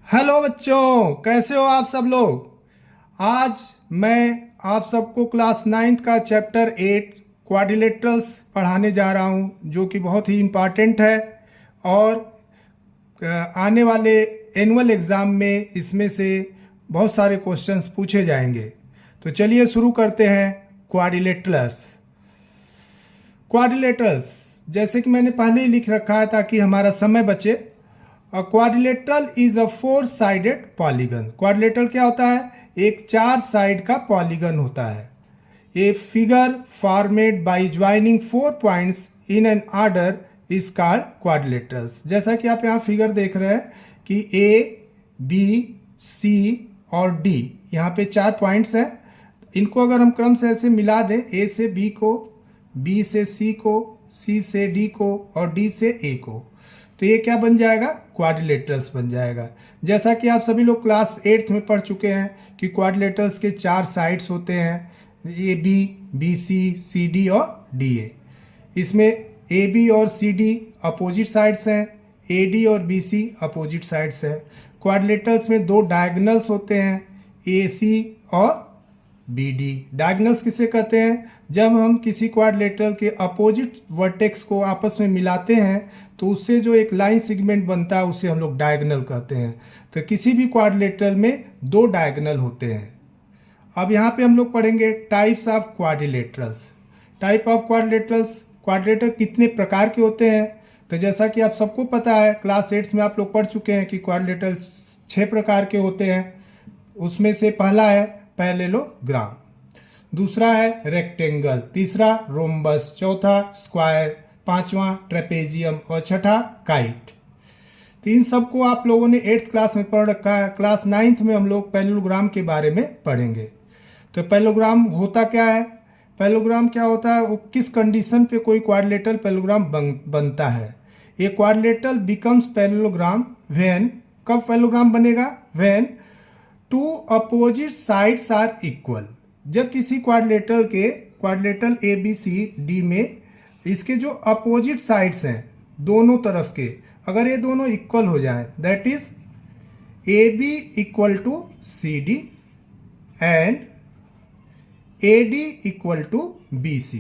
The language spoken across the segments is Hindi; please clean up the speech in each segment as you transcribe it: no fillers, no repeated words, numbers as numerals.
हेलो बच्चों, कैसे हो आप सब लोग। आज मैं आप सबको क्लास नाइन्थ का चैप्टर 8 क्वाड्रिलेटरल्स पढ़ाने जा रहा हूं, जो कि बहुत ही इम्पॉर्टेंट है और आने वाले एनुअल एग्ज़ाम में इसमें से बहुत सारे क्वेश्चंस पूछे जाएंगे। तो चलिए शुरू करते हैं। क्वाड्रिलेटरल्स क्वाड्रिलेटरल्स जैसे कि मैंने पहले ही लिख रखा है ताकि हमारा समय बचे। Quadrilateral is a four sided polygon. Quadrilateral क्या होता है? एक चार साइड का पॉलीगन होता है। A figure formed by joining four points in an order is called quadrilaterals. जैसा कि आप यहाँ फिगर देख रहे हैं कि ए बी सी और डी, यहाँ पे चार पॉइंट्स हैं। इनको अगर हम क्रम से ऐसे मिला दें, ए से बी को, बी से सी को, सी से डी को और डी से ए को, तो ये क्या बन जाएगा? क्वाड्रिलेटरल्स बन जाएगा। जैसा कि आप सभी लोग क्लास 8th में पढ़ चुके हैं कि क्वाड्रिलेटरल्स के चार साइड्स होते हैं, A B, B C D और डी ए। इसमें ए बी और सी डी अपोजिट साइड्स हैं, ए डी और बी सी अपोजिट साइड्स हैं। क्वाड्रिलेटरल्स में दो डायगोनल्स होते हैं, ए सी और बी डी। डायगोनल्स किसे कहते हैं? जब हम किसी क्वाड्रिलेटरल के अपोजिट वर्टेक्स को आपस में मिलाते हैं तो उससे जो एक लाइन सेगमेंट बनता है उसे हम लोग डायगोनल कहते हैं। तो किसी भी क्वाड्रिलेटरल में दो डायगोनल होते हैं। अब यहाँ पे हम लोग पढ़ेंगे types of quadrilaterals. Type of quadrilaterals, quadrilateral कितने प्रकार के होते हैं? तो जैसा कि आप सबको पता है, क्लास 8 में आप लोग पढ़ चुके हैं कि क्वाड्रिलेटर 6 प्रकार के होते हैं। उसमें से पहला है पैरेललोग्राम, दूसरा है रेक्टेंगल, तीसरा रोम्बस, चौथा स्क्वायर, पांचवा ट्रेपेजियम और छठा काइट। तो इन सबको आप लोगों ने 8th क्लास में पढ़ रखा है। क्लास 9th में हम लोग पैरेललोग्राम के बारे में पढ़ेंगे। तो पैरेललोग्राम होता क्या है? पैरेललोग्राम क्या होता है? वो किस कंडीशन पे कोई क्वाड्रिलेटरल पैरेललोग्राम बनता है। ये क्वाड्रिलेटरल बिकम्स पैरेललोग्राम व्हेन, कब पैरेललोग्राम बनेगा? When two opposite sides are equal. जब किसी quadrilateral A B C D में इसके जो अपोजिट साइड्स हैं दोनों तरफ के, अगर ये दोनों इक्वल हो जाएं, that is A B equal to C D and A D equal to B C,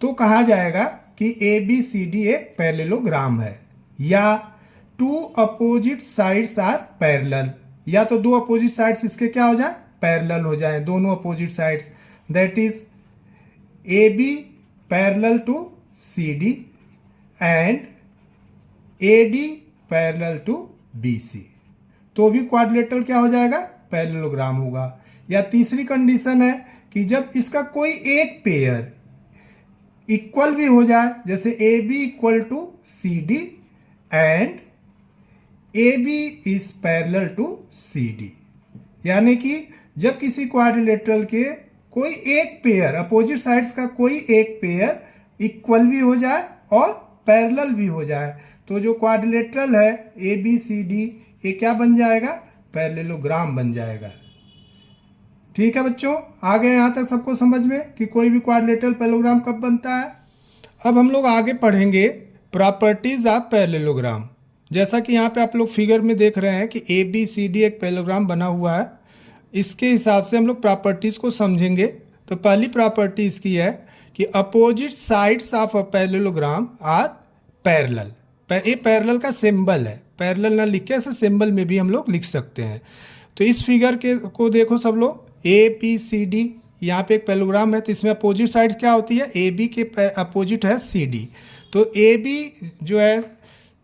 तो कहा जाएगा कि ए बी सी डी एक पैरेललोग्राम है। या two opposite sides are parallel, या तो दो अपोजिट साइड्स इसके क्या हो जाए? पैरेलल हो जाए, दोनों opposite sides, that is A B parallel to C D and A D parallel to B C, तो भी क्वाड्रिलेटरल क्या हो जाएगा? पैरेललोग्राम होगा। या तीसरी कंडीशन है कि जब इसका कोई एक पेयर इक्वल भी हो जाए, जैसे A B equal to C D and A B is parallel to C D, यानी कि जब किसी क्वाड्रिलेटरल के कोई एक पेयर, अपोजिट साइड्स का कोई एक पेयर इक्वल भी हो जाए और पैरेलल भी हो जाए, तो जो क्वाड्रिलेटरल है ए बी सी डी, ये क्या बन जाएगा? पैरेललोग्राम बन जाएगा। ठीक है बच्चों, आ गए यहाँ तक सबको समझ में कि कोई भी क्वाड्रिलेटरल पैरेललोग्राम कब बनता है। अब हम लोग आगे पढ़ेंगे प्रॉपर्टीज ऑफ पैरेललोग्राम। जैसा कि यहाँ पे आप लोग फिगर में देख रहे हैं कि ए बी सी डी एक पैरेललोग्राम बना हुआ है। इसके हिसाब से हम लोग प्रॉपर्टीज़ को समझेंगे। तो पहली प्रॉपर्टी इसकी है कि opposite sides of a parallelogram are parallel. ये पैरेलल का सिंबल है, पैरेलल ना लिख के ऐसे सिंबल में भी हम लोग लिख सकते हैं। तो इस फिगर को देखो सब लोग, ए बी सी डी, यहाँ पे एक पैरेललोग्राम है, तो इसमें अपोजिट साइड्स क्या होती है? ए बी के अपोजिट है सी डी। तो ए बी जो है,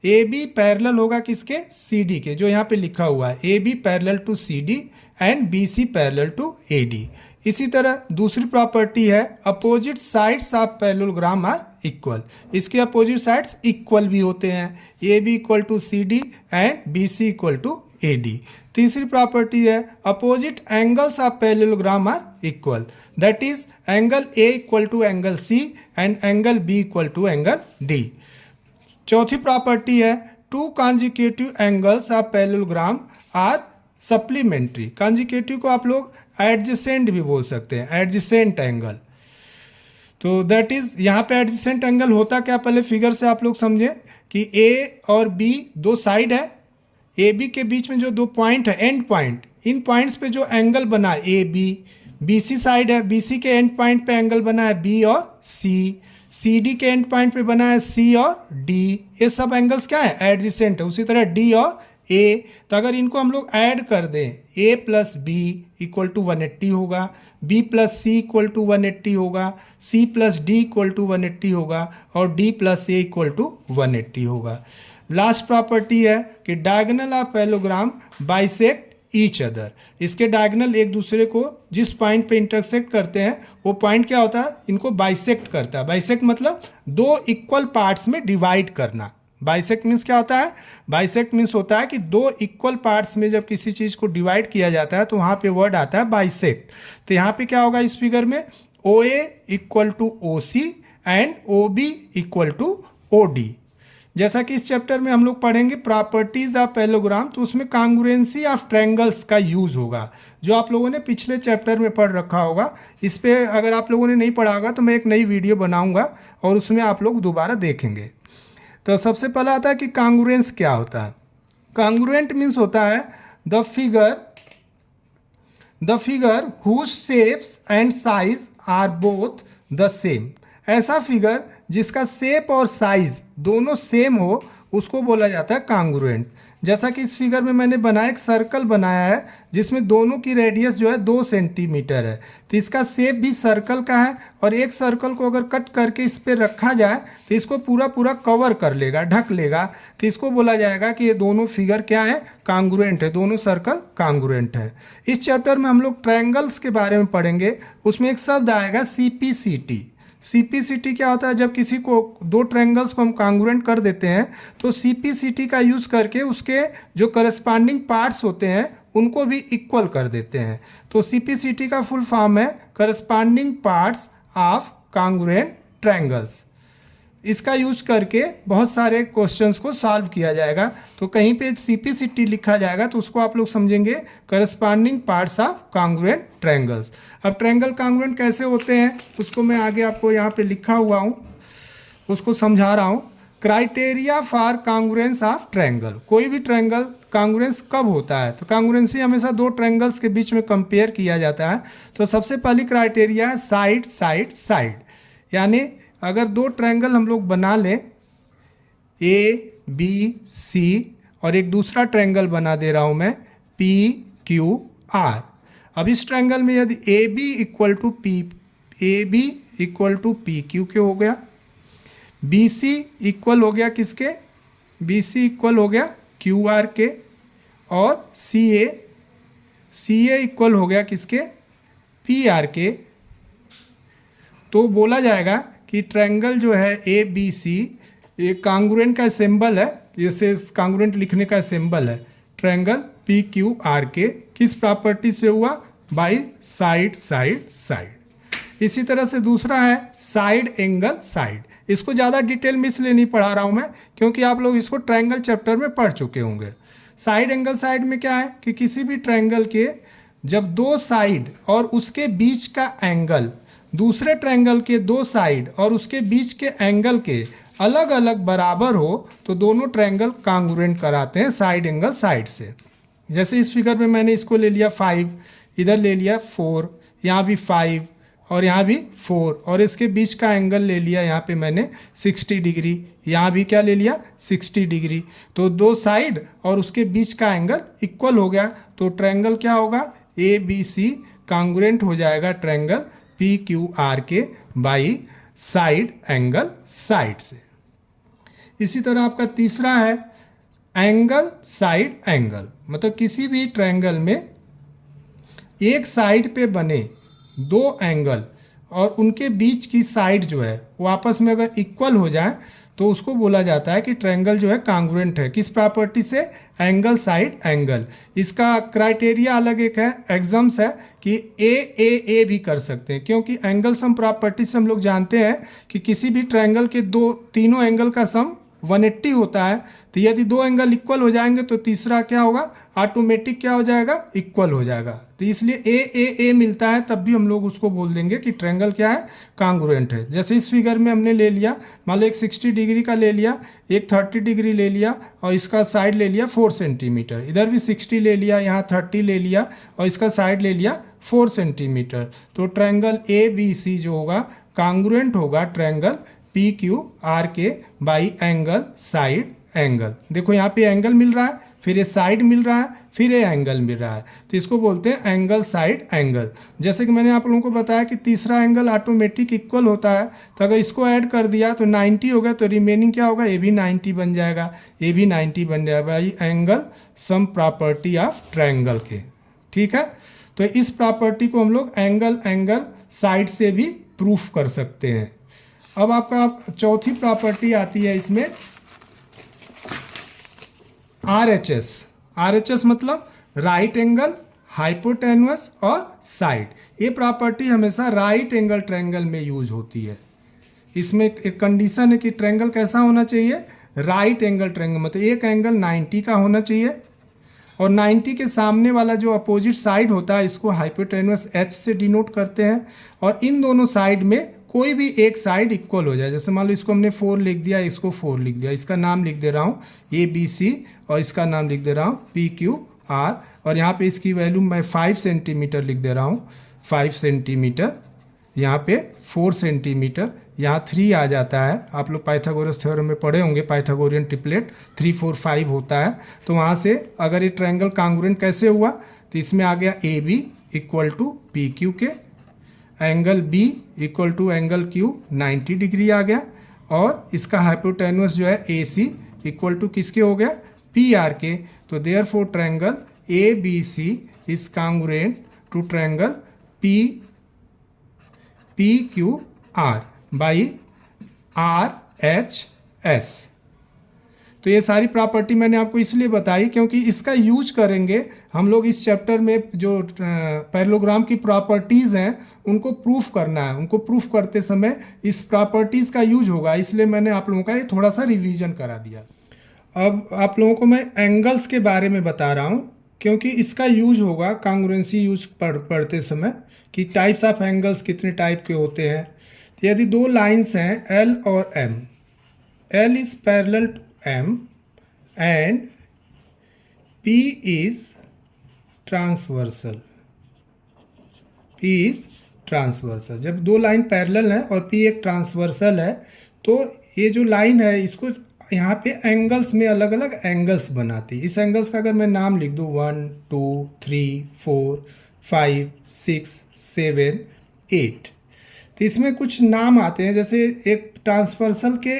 ए बी पैरेलल होगा किसके? सी डी के, जो यहाँ पे लिखा हुआ है A B parallel to C D and B C parallel to A D. इसी तरह दूसरी प्रॉपर्टी है opposite sides of parallelogram are equal. इसके अपोजिट साइड्स इक्वल भी होते हैं, A B equal to C D and B C equal to A D. तीसरी प्रॉपर्टी है opposite angles of parallelogram are equal, that is angle A equal to angle C and angle B equal to angle D. चौथी प्रॉपर्टी है two consecutive angles of parallelogram are supplementary. Consecutive को आप लोग एडजेसेंट भी बोल सकते हैं, एडजेसेंट एंगल। तो दैट इज, यहाँ पे एडजेसेंट एंगल होता क्या, पहले फिगर से आप लोग समझें कि ए और बी दो साइड है, ए बी के बीच में जो दो पॉइंट है एंड पॉइंट, इन पॉइंट्स पे जो एंगल बना है A B, B C side है, बी सी के एंड पॉइंट पे एंगल बना है बी और सी डी के एंड पॉइंट पे बना है सी और डी, ये सब एंगल्स क्या है एडजेसेंट है। उसी तरह डी और ए, तो अगर इनको हम लोग ऐड कर दें A plus B equal to 180 होगा, B plus C equal to 180 होगा, C plus D equal to 180 होगा और D plus A equal to 180 होगा। लास्ट प्रॉपर्टी है कि diagonal of parallelogram bisect each other, इसके डायगोनल एक दूसरे को जिस पॉइंट पे इंटरसेक्ट करते हैं वो पॉइंट क्या होता है, इनको बाइसेक्ट करता है। बाइसेक्ट मतलब दो इक्वल पार्ट्स में डिवाइड करना। बाइसेक्ट मीन्स क्या होता है, बाइसेक्ट मीन्स होता है कि दो इक्वल पार्ट्स में जब किसी चीज़ को डिवाइड किया जाता है तो वहाँ पे वर्ड आता है बाइसेक्ट। तो यहाँ पे क्या होगा इस फिगर में, O A equal to O C and O B equal to O D. जैसा कि इस चैप्टर में हम लोग पढ़ेंगे प्रॉपर्टीज ऑफ पैरेललोग्राम, तो उसमें कांग्रुएंसी ऑफ ट्रायंगल्स का यूज होगा, जो आप लोगों ने पिछले चैप्टर में पढ़ रखा होगा। इस पे अगर आप लोगों ने नहीं पढ़ा होगा तो मैं एक नई वीडियो बनाऊंगा और उसमें आप लोग दोबारा देखेंगे। तो सबसे पहला आता है कि कांग्रुएंस क्या होता है। कांग्रुएंट मीन्स होता है the figure whose shapes and size are both the same, ऐसा फिगर जिसका शेप और साइज दोनों सेम हो उसको बोला जाता है कांग्रुएंट। जैसा कि इस फिगर में मैंने बनाया, एक सर्कल बनाया है जिसमें दोनों की रेडियस जो है 2 सेंटीमीटर है, तो इसका शेप भी सर्कल का है और एक सर्कल को अगर कट करके इस पर रखा जाए तो इसको पूरा पूरा कवर कर लेगा, ढक लेगा, तो इसको बोला जाएगा कि ये दोनों फिगर क्या है, कांग्रुएंट है, दोनों सर्कल कांग्रुएंट है। इस चैप्टर में हम लोग ट्रायंगल्स के बारे में पढ़ेंगे, उसमें एक शब्द आएगा सीपीसीटी। सीपीसीटी क्या होता है, जब किसी को दो ट्रायंगल्स को हम कांग्रुएंट कर देते हैं तो सीपीसीटी का यूज़ करके उसके जो करस्पॉन्डिंग पार्ट्स होते हैं उनको भी इक्वल कर देते हैं। तो सीपीसीटी का फुल फॉर्म है corresponding parts of congruent triangles. इसका यूज करके बहुत सारे क्वेश्चंस को सॉल्व किया जाएगा। तो कहीं पे सीपीसीटी लिखा जाएगा तो उसको आप लोग समझेंगे corresponding parts of congruent triangles. अब ट्रायंगल कांग्रुएंट कैसे होते हैं उसको मैं आगे आपको यहाँ पे लिखा हुआ हूँ, उसको समझा रहा हूँ। क्राइटेरिया फॉर कांग्रुएंस ऑफ ट्रायंगल, कोई भी ट्रायंगल कांग्रुएंस कब होता है, तो कांग्रुएंसी हमेशा दो ट्रायंगल्स के बीच में कंपेयर किया जाता है। तो सबसे पहली क्राइटेरिया है साइड साइड साइड, यानी अगर दो ट्रायंगल हम लोग बना लें ए बी सी और एक दूसरा ट्रायंगल बना दे रहा हूँ मैं पी क्यू आर। अब इस ट्रायंगल में यदि A B equal to P Q के हो गया, बी सी इक्वल हो गया किसके, बी सी इक्वल हो गया क्यू आर के, और सी ए इक्वल हो गया किसके, पी आर के, तो बोला जाएगा कि ट्रायंगल जो है ए बी सी ये कांग्रुएंट का सिंबल है, जैसे कांग्रुएंट लिखने का सिंबल है ट्रायंगल पी क्यू आर के। किस प्रॉपर्टी से हुआ, बाय साइड साइड साइड। इसी तरह से दूसरा है साइड एंगल साइड। इसको ज़्यादा डिटेल में इसलिए नहीं पढ़ा रहा हूँ मैं क्योंकि आप लोग इसको ट्रायंगल चैप्टर में पढ़ चुके होंगे। साइड एंगल साइड में क्या है कि किसी भी ट्रायंगल के जब दो साइड और उसके बीच का एंगल दूसरे ट्रायंगल के दो साइड और उसके बीच के एंगल के अलग अलग बराबर हो तो दोनों ट्रायंगल कांग्रुएंट कराते हैं साइड एंगल साइड से। जैसे इस फिगर में मैंने इसको ले लिया 5, इधर ले लिया 4, यहाँ भी 5 और यहाँ भी 4, और इसके बीच का एंगल ले लिया यहाँ पे मैंने 60 डिग्री, यहाँ भी क्या ले लिया 60 डिग्री। तो दो साइड और उसके बीच का एंगल इक्वल हो गया, तो ट्रायंगल क्या होगा, ए बी सी कांग्रुएंट हो जाएगा ट्रायंगल पी क्यू आर के बाई साइड एंगल साइड से। इसी तरह आपका तीसरा है एंगल साइड एंगल, मतलब किसी भी ट्रायंगल में एक साइड पे बने दो एंगल और उनके बीच की साइड जो है वो आपस में अगर इक्वल हो जाए तो उसको बोला जाता है कि ट्रायंगल जो है कांग्रुएंट है। किस प्रॉपर्टी से, एंगल साइड एंगल। इसका क्राइटेरिया अलग एक है, एग्जाम्स है कि ए भी कर सकते हैं, क्योंकि एंगल सम प्रॉपर्टी से हम लोग जानते हैं कि किसी भी ट्रायंगल के तीनों एंगल का सम 180 होता है, तो यदि दो एंगल इक्वल हो जाएंगे तो तीसरा क्या होगा, ऑटोमेटिक क्या हो जाएगा, इक्वल हो जाएगा। तो इसलिए ए मिलता है तब भी हम लोग उसको बोल देंगे कि ट्रायंगल क्या है, कांग्रुएंट है। जैसे इस फिगर में हमने ले लिया, मान लो एक 60 डिग्री का ले लिया, एक 30 डिग्री ले लिया और इसका साइड ले लिया 4 सेंटीमीटर, इधर भी 60 ले लिया, यहाँ 30 ले लिया और इसका साइड ले लिया 4 सेंटीमीटर। तो ट्रायंगल ABC जो होगा कांग्रुएंट होगा triangle PQRK by angle side angle. देखो यहाँ पे एंगल मिल रहा है, फिर ये साइड मिल रहा है, फिर ये एंगल मिल रहा है, तो इसको बोलते हैं एंगल साइड एंगल। जैसे कि मैंने आप लोगों को बताया कि तीसरा एंगल ऑटोमेटिक इक्वल होता है, तो अगर इसको ऐड कर दिया तो 90 हो गया, तो रिमेनिंग क्या होगा, ये भी 90 बन जाएगा, ये भी 90 बन जाएगा भाई, angle sum property of triangle के। ठीक है, तो इस प्रॉपर्टी को हम लोग एंगल साइड से भी प्रूफ कर सकते हैं। अब आपका चौथी प्रॉपर्टी आती है इसमें RHS मतलब राइट एंगल, हाइपोटेन्यूस और साइड। ये प्रॉपर्टी हमेशा राइट एंगल ट्रायंगल में यूज होती है। इसमें एक कंडीशन है कि ट्रायंगल कैसा होना चाहिए, राइट एंगल ट्रायंगल, मतलब एक एंगल 90 का होना चाहिए और 90 के सामने वाला जो अपोजिट साइड होता है इसको हाइपोटेन्यूस H से डिनोट करते हैं, और इन दोनों साइड में कोई भी एक साइड इक्वल हो जाए। जैसे मान लो इसको हमने 4 लिख दिया, इसको 4 लिख दिया, इसका नाम लिख दे रहा हूँ ABC और इसका नाम लिख दे रहा हूँ PQR, और यहाँ पे इसकी वैल्यू मैं 5 सेंटीमीटर लिख दे रहा हूँ, 5 सेंटीमीटर, यहाँ पे 4 सेंटीमीटर, यहाँ 3 आ जाता है। आप लोग पाइथागोरस थ्योरम में पढ़े होंगे, पाइथागोरियन ट्रिपलेट 3 4 5 होता है। तो वहाँ से अगर ये ट्रायंगल कांग्रुएंट कैसे हुआ, तो इसमें आ गया AB इक्वल टू PQ के, angle B equal to angle Q 90 degree आ गया, और इसका हाइपोटेन्यूस जो है AC इक्वल टू किसके हो गया, PR के। तो therefore triangle ABC is congruent to triangle PQR by RHS। तो ये सारी प्रॉपर्टी मैंने आपको इसलिए बताई क्योंकि इसका यूज करेंगे हम लोग इस चैप्टर में। जो पैरेललोग्राम की प्रॉपर्टीज़ हैं उनको प्रूफ करना है, उनको प्रूफ करते समय इस प्रॉपर्टीज़ का यूज होगा, इसलिए मैंने आप लोगों का ये थोड़ा सा रिवीजन करा दिया। अब आप लोगों को मैं एंगल्स के बारे में बता रहा हूँ क्योंकि इसका यूज होगा कांग्रुएंसी यूज पढ़ते समय, कि टाइप्स ऑफ एंगल्स कितने टाइप के होते हैं। तो यदि दो लाइंस हैं L और M, L is parallel to M and P is transversal, P is transversal. जब दो लाइन पैरेलल है और P एक ट्रांसवर्सल है तो ये जो लाइन है इसको यहाँ पे एंगल्स में अलग अलग एंगल्स बनाती है। इस एंगल्स का अगर मैं नाम लिख दूँ 1 2 3 4 5 6 7 8, तो इसमें कुछ नाम आते हैं। जैसे एक ट्रांसवर्सल के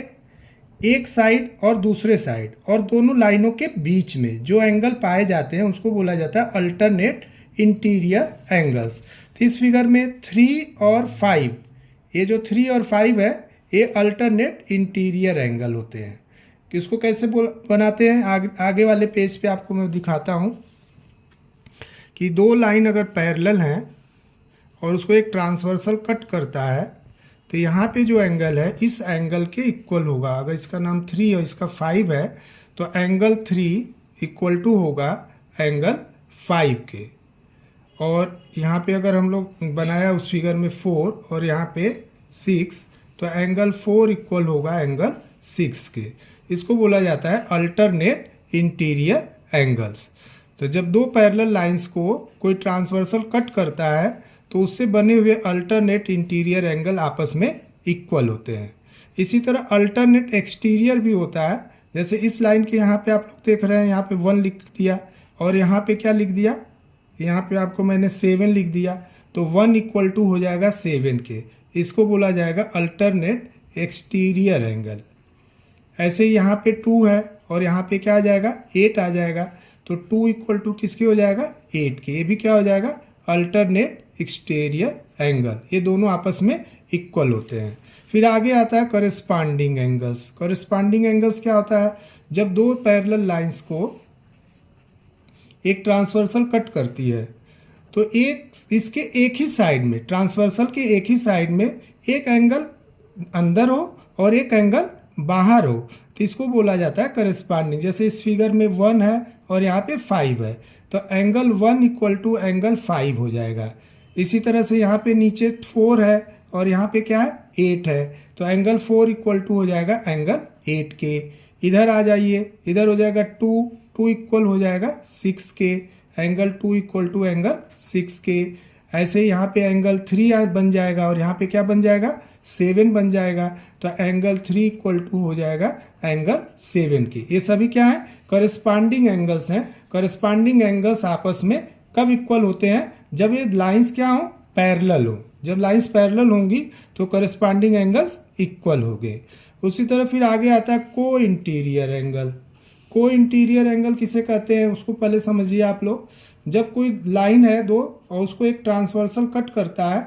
एक साइड और दूसरे साइड और दोनों लाइनों के बीच में जो एंगल पाए जाते हैं उसको बोला जाता है अल्टरनेट इंटीरियर एंगल्स। तो इस फिगर में 3 और 5, ये जो 3 और 5 है ये अल्टरनेट इंटीरियर एंगल होते हैं। किसको कैसे बनाते हैं आगे वाले पेज पे आपको मैं दिखाता हूँ कि दो लाइन अगर पैरेलल हैं और उसको एक ट्रांसवर्सल कट करता है तो यहाँ पे जो एंगल है इस एंगल के इक्वल होगा। अगर इसका नाम 3 और इसका 5 है तो एंगल 3 इक्वल टू होगा एंगल 5 के। और यहाँ पे अगर हम लोग बनाया उस फिगर में 4 और यहाँ पे 6, तो एंगल 4 इक्वल होगा एंगल 6 के। इसको बोला जाता है अल्टरनेट इंटीरियर एंगल्स। तो जब दो पैरेलल लाइंस को कोई ट्रांसवर्सल कट करता है तो उससे बने हुए अल्टरनेट इंटीरियर एंगल आपस में इक्वल होते हैं। इसी तरह अल्टरनेट एक्सटीरियर भी होता है। जैसे इस लाइन के यहाँ पे आप लोग देख रहे हैं, यहाँ पे 1 लिख दिया और यहाँ पे क्या लिख दिया, यहाँ पे आपको मैंने 7 लिख दिया, तो 1 इक्वल टू हो जाएगा 7 के। इसको बोला जाएगा अल्टरनेट एक्सटीरियर एंगल। ऐसे ही यहाँ पे 2 है और यहाँ पे क्या आ जाएगा 8 आ जाएगा, तो 2 इक्वल टू किसके हो जाएगा 8 के। ये भी क्या हो जाएगा अल्टरनेट एक्सटीरियर एंगल। ये दोनों आपस में इक्वल होते हैं। फिर आगे आता है कॉरेस्पॉन्डिंग एंगल्स। कॉरेस्पॉन्डिंग एंगल्स क्या होता है, जब दो पैरेलल लाइंस को एक ट्रांसवर्सल कट करती है तो इसके एक ही साइड में, ट्रांसवर्सल के एक ही साइड में एक एंगल अंदर हो और एक एंगल बाहर हो, किसको बोला जाता है, करस्पॉन्डिंग। जैसे इस फिगर में 1 है और यहाँ पे 5 है, तो एंगल 1 इक्वल टू एंगल 5 हो जाएगा। इसी तरह से यहाँ पे नीचे 4 है और यहाँ पे क्या है, 8 है, तो एंगल 4 इक्वल टू हो जाएगा एंगल 8 के। इधर आ जाइए, इधर हो जाएगा 2 इक्वल हो जाएगा 6 के, एंगल 2 इक्वल टू एंगल 6 के। ऐसे यहाँ पे एंगल 3 बन जाएगा और यहाँ पे क्या बन जाएगा, 7 बन जाएगा, तो एंगल 3 इक्वल टू हो जाएगा एंगल 7 के। ये सभी क्या है, करस्पॉन्डिंग एंगल्स हैं। करस्पॉन्डिंग एंगल्स आपस में कब इक्वल होते हैं, जब ये लाइंस क्या हो, पैरेलल हो। जब लाइंस पैरेलल होंगी तो करस्पॉन्डिंग एंगल्स इक्वल होंगे। उसी तरह फिर आगे आता है को इंटीरियर एंगल। को इंटीरियर एंगल किसे कहते हैं, उसको पहले समझिए आप लोग। जब कोई लाइन है दो और उसको एक ट्रांसवर्सल कट करता है,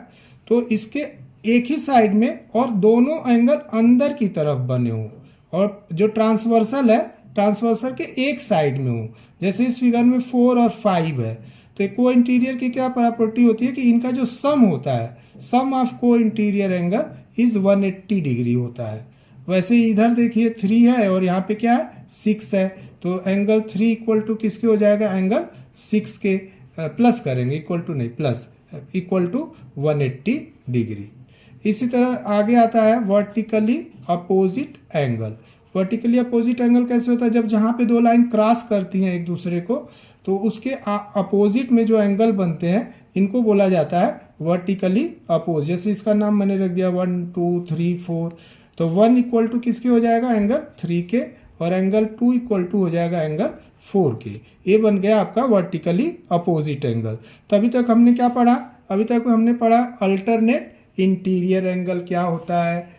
तो इसके एक ही साइड में और दोनों एंगल अंदर की तरफ बने हो, और जो ट्रांसवर्सल है ट्रांसवर्सल के एक साइड में हो। जैसे इस फिगर में 4 और 5 है, तो को इंटीरियर की क्या प्रॉपर्टी होती है कि इनका जो सम होता है, सम ऑफ को इंटीरियर एंगल इज 180 डिग्री होता है। वैसे इधर देखिए 3 है और यहाँ पे क्या है, 6 है, तो एंगल 3 इक्वल टू किसके हो जाएगा, एंगल 6 के। प्लस करेंगे, इक्वल टू नहीं, प्लस, इक्वल टू 180 डिग्री। इसी तरह आगे आता है vertically opposite angle. Vertically opposite angle कैसे होता है, जब जहाँ पे दो लाइन क्रॉस करती हैं एक दूसरे को, तो उसके अपोजिट में जो एंगल बनते हैं इनको बोला जाता है वर्टिकली अपोजिट। जैसे इसका नाम मैंने रख दिया 1 2 3 4, तो 1 इक्वल टू किसके हो जाएगा, एंगल 3 के, और एंगल 2 इक्वल टू हो जाएगा एंगल 4 के। ये बन गया आपका वर्टिकली अपोजिट एंगल। तो अभी तक हमने क्या पढ़ा, अभी तक हमने पढ़ा अल्टरनेट इंटीरियर एंगल क्या होता है,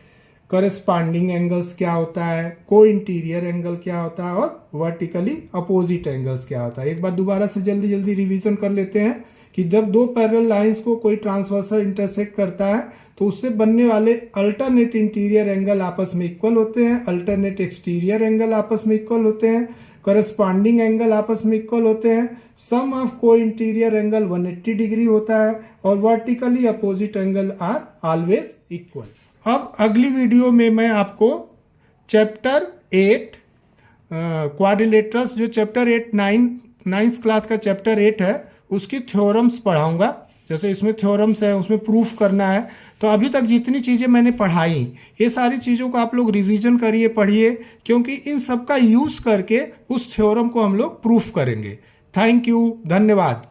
करस्पॉन्डिंग एंगल्स क्या होता है, को इंटीरियर एंगल क्या होता है, और वर्टिकली अपोजिट एंगल्स क्या होता है। एक बार दोबारा से जल्दी जल्दी रिवीजन कर लेते हैं कि जब दो पैरेलल लाइंस को कोई ट्रांसवर्सल इंटरसेक्ट करता है, तो उससे बनने वाले अल्टरनेट इंटीरियर एंगल आपस में इक्वल होते हैं, अल्टरनेट एक्सटीरियर एंगल आपस में इक्वल होते हैं, करस्पॉन्डिंग एंगल आपस में इक्वल होते हैं, सम ऑफ को इंटीरियर एंगल 180 डिग्री होता है, और vertically opposite angle are always equal. अब अगली वीडियो में मैं आपको चैप्टर 8 क्वाड्रिलेटरल्स, जो चैप्टर 8 9th क्लास का चैप्टर 8 है, उसकी थ्योरम्स पढ़ाऊंगा। जैसे इसमें थ्योरम्स है, उसमें प्रूफ करना है। तो अभी तक जितनी चीज़ें मैंने पढ़ाई, ये सारी चीज़ों को आप लोग रिवीजन करिए, पढ़िए, क्योंकि इन सब का यूज़ करके उस थ्योरम को हम लोग प्रूफ करेंगे। थैंक यू, धन्यवाद।